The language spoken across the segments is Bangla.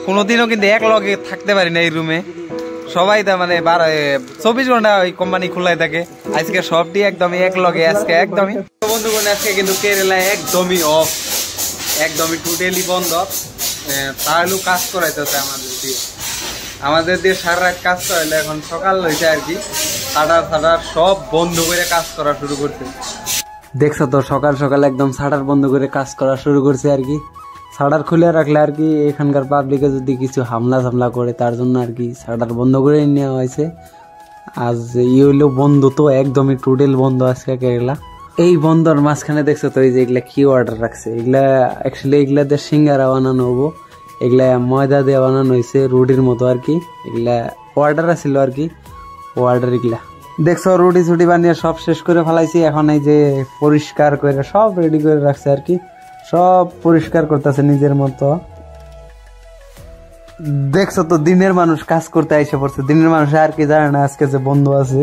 কোনোদিনও কিন্তু এক লগে থাকতে পারি না এই রুমে। সবাই তার মানে 24 ঘন্টা ওই কোম্পানি খোলাই থাকে। আজকে সবটি একদমই এক লগে, আজকে একদমই বন্ধুগণ আজকে কিন্তু কেরালা একদমই অফ, একদমই টোটালি বন্ধ। তাহলে কাজ করাইতেছে আমাদের দিয়ে সারা রাত কাজ করাইলে এখন সকাল হয়েছে আর কি। শাটার সব বন্ধ করে কাজ করা শুরু করছে। দেখছো তো সকাল সকাল একদম শাটার বন্ধ করে কাজ করা শুরু করছে আর কি। শাটার খুলে রাখলে আর কি এখানকার পাবলিকে যদি কিছু হামলা করে তার জন্য আর কি শাটার বন্ধ করে নেওয়া হয়েছে। আজ হইলো বন্ধ, তো একদমই টোটাল বন্ধ আজকে কেরালা। এই বন্ধর মাঝখানে দেখছো তো এই যে এগুলা কি অর্ডার রাখছে, এগুলা অ্যাকচুয়ালি এগুলা দিয়ে সিঙ্গারা বানানো হবো। এগুলা ময়দা দিয়ে বানানো হয়েছে রুটির মতো আর কি। এগুলা অর্ডার আছিল আর কি, অর্ডার এগুলা দেখছো রুটি ছুটি বানিয়ে সব শেষ করে ফেলাইছি। এখন এই যে পরিষ্কার করে সব রেডি করে রাখছে আর কি, সব পরিষ্কার করতেছে নিজের মতো। দেখছো তো দিনের মানুষ কাজ করতে আইসে পড়ছে। দিনের মানুষ আর কি জানে না আজকে যে বন্ধ আছে।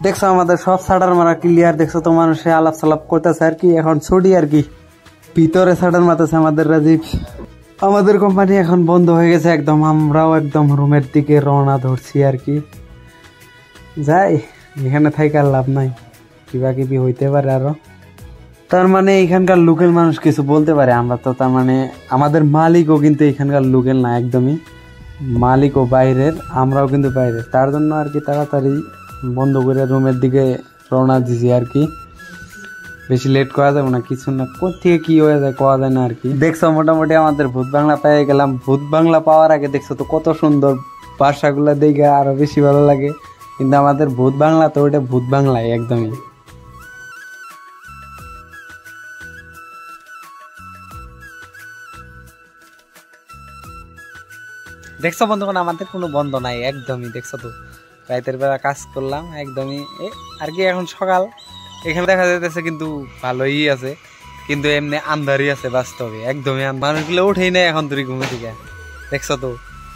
দেখছো আমাদের সব শাটার মারা ক্লিয়ার। দেখছো তো মানুষে আলাপ সালাপ করতেছে আর কি। এখন ছুটি আর কি, ভিতরে শাটার মারতেছে আমাদের রাজীব। আমাদের কোম্পানি এখন বন্ধ হয়ে গেছে একদম। আমরাও একদম রুমের দিকে রওনা ধরছি আর কি। যাই, এখানে থাইকে আর লাভ নাই, কিবা কিবি হইতে পারে আরো। তার মানে এখানকার লোকাল মানুষ কিছু বলতে পারে, আমরা তো তার মানে আমাদের মালিকও কিন্তু এখানকার লোকাল না একদমই। মালিকও বাইরের, আমরাও কিন্তু বাইরের। তার জন্য আর কি তাড়াতাড়ি বন্ধ করে রুমের দিকে রওনা দিছি আর কি। বেশি লেট করা যাবে না, কিছু না কোথেকে কি হয়ে যায় কোয়া যায় না আর কি। দেখছো মোটামুটি আমাদের ভূত বাংলা পেয়ে গেলাম। ভূত বাংলা পাওয়ার আগে দেখছো তো কত সুন্দর ভাষাগুলা দেখে আরো বেশি ভালো লাগে। কিন্তু আমাদের ভূত বাংলা তো ওটা ভূত বাংলায় একদমই। দেখছো বন্ধুগণ আমাদের কোনো বন্ধ নাই একদমই। দেখছো তো রাতের বেলা কাজ করলাম একদমই আর কি। এখন সকাল, এখানে দেখা যাইতেছে কিন্তু ভালোই আছে, কিন্তু এমনি আন্ধারই আছে বাস্তবে একদমই। মানুষগুলো উঠেই নেই এখন তুই ঘুমে থেকে। দেখছো তো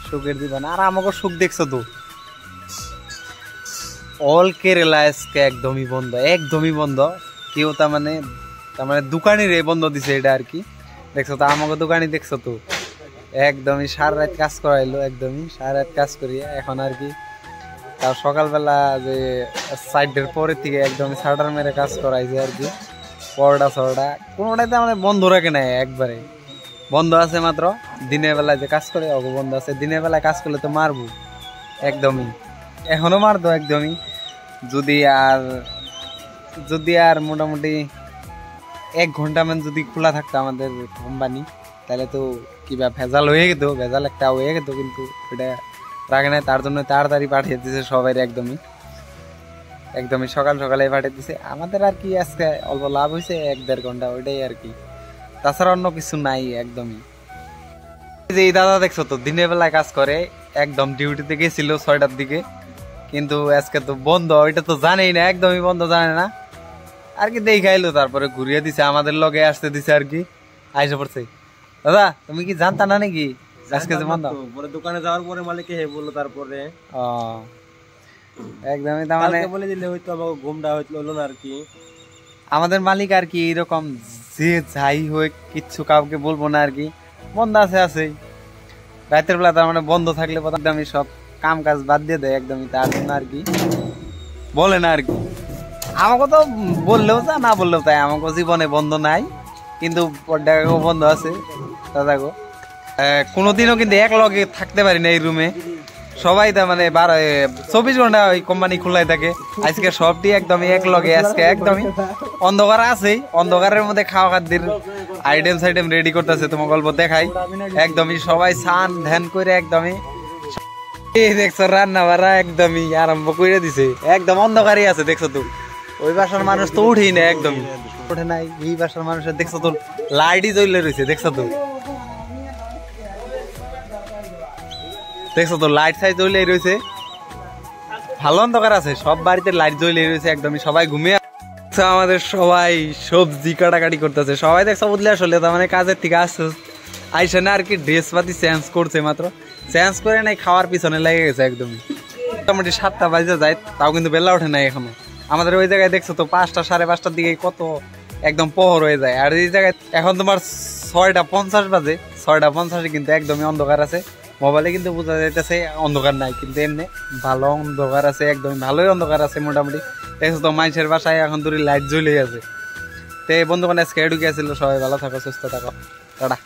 সুখের দিবান আর আমাকে সুখ। দেখছো তো অল কেরালা আজকে একদমই বন্ধ, একদমই বন্ধ। কেউ তার মানে দোকানির বন্ধ দিছে এটা আর কি। দেখছো তো আমাকে দোকানি দেখছো তো একদমই সারা রাত কাজ করাইলো, একদমই সারা রাত কাজ করিয়ে এখন আর কি। তার সকালবেলা যে সাইডের পরের থেকে একদমই শাটার মেরে কাজ করাইছে আর কি। পরোটা সরোটা কোনোটাতে আমাদের বন্ধ রাখে নাই, একবারে বন্ধ আছে মাত্র দিনের বেলায় যে কাজ করে অগো বন্ধ আছে। দিনের বেলায় কাজ করলে তো মারবো একদমই, এখনো মারতো একদমই। যদি আর মোটামুটি 1 ঘন্টা মান যদি খোলা থাকতো আমাদের কোম্পানি, তাহলে তো কিবা ভেজাল হয়ে যেত, ভেজাল একটা হয়ে যেত। কিন্তু ওটা রাখে নাই, তার জন্য তাড়াতাড়ি পাঠিয়ে দিছে সবাই একদমই সকাল সকালে পাঠিয়ে দিছে। আমাদের আর কি আজকে অল্প লাভ হয়েছে 1-1.5 ঘন্টা, ওইটাই আর কি। তাছাড়া অন্য কিছু নাই একদমই। যে এই দাদা দেখছো তো দিনের বেলায় কাজ করে, একদম ডিউটিতে গেছিল 6টার দিকে, কিন্তু আজকে তো বন্ধ। ওইটা তো জানেই না, একদমই বন্ধ জানে না আর কি। দেখাইলো তারপরে ঘুরিয়ে দিছে, আমাদের লগে আসতে দিছে আর কি। আইসা পড়ছে। দাদা তুমি কি জানতা না নাকি আজকে যে বন্ধ? পরে দোকানে যাওয়ার পরে মালিকে বললো, তারপরে একদমই তার মানে বলে দিলে হয়তো আমাকে ঘুমটা হলো না আর কি। আমাদের মালিক আর কি এরকম, যে যাই হোক কিচ্ছু কাউকে বলবো না আর কি। বন্ধ আছে রাতের বেলা, তার মানে বন্ধ থাকলে একদমই সব কাম কাজ বাদ দিয়ে দেয় একদমই। তার জন্য আর কি বলে না আর কি। আমাকে তো বললেও তা না বললেও তাই, আমাকে জীবনে বন্ধ নাই, কিন্তু পর্দাগো বন্ধ আছে দাদাগো। কোনোদিনও কিন্তু এক লগে থাকতে পারি না এই রুমে। সবাই তার মানে 24 ঘন্টা ওই কোম্পানি খোলাই থাকে। আজকে সবটি একদমই এক লগে, আজকে একদমই অন্ধকার আছে। অন্ধকারের মধ্যে খাওয়া খাদ্যের আইটেম রেডি করতেছে। তোমার গল্প দেখাই একদমই সবাই স্নান ধ্যান করে একদমই দেখছো রান্না বাড়া একদমই আরম্ভ করে দিছে। একদম অন্ধকারই আছে। দেখছো তো ওই বাসার মানুষ তো উঠেই না, একদমই ওঠে নাই। এই বাসার মানুষের দেখছো তো লাইটই জ্বলে রয়েছে। দেখছো তো লাইট সাইজ জ্বলে রয়েছে, ভালো অন্ধকার আছে। সব বাড়িতে লাইট জ্বলে রয়েছে একদমই, সবাই ঘুমিয়ে আমাদের সবাই সবজি কাটাকাটি করতেছে। সবাই দেখছো বুঝলে আসলে তার মানে কাজের থেকে আইসে না আর কি। ড্রেস পাতি চেঞ্জ করছে মাত্র, চেঞ্জ করে নাই খাওয়ার পিছনে লেগে গেছে একদমই। মোটামুটি 7টা বাজে যায়, তাও কিন্তু বেলা ওঠে নাই এখনো। আমাদের ওই জায়গায় দেখছো তো 5টা 5:30টার দিকে কত একদম প্রহর হয়ে যায়। আর এই জায়গায় এখন তোমার 6টা 50 বাজে, 6:50 কিন্তু একদমই অন্ধকার আছে। মোবাইলে কিন্তু বোঝা যাইতেছে অন্ধকার নাই, কিন্তু এমনি ভালো অন্ধকার আছে, একদম ভালোই অন্ধকার আছে মোটামুটি। দেখছো তো মানুষের বাসায় এখন ধরে লাইট জ্বলে আছে। তো বন্ধুগণ আজকে এটুকু ছিল, সবাই ভালো থাকো, সুস্থ থাকো, টাটা।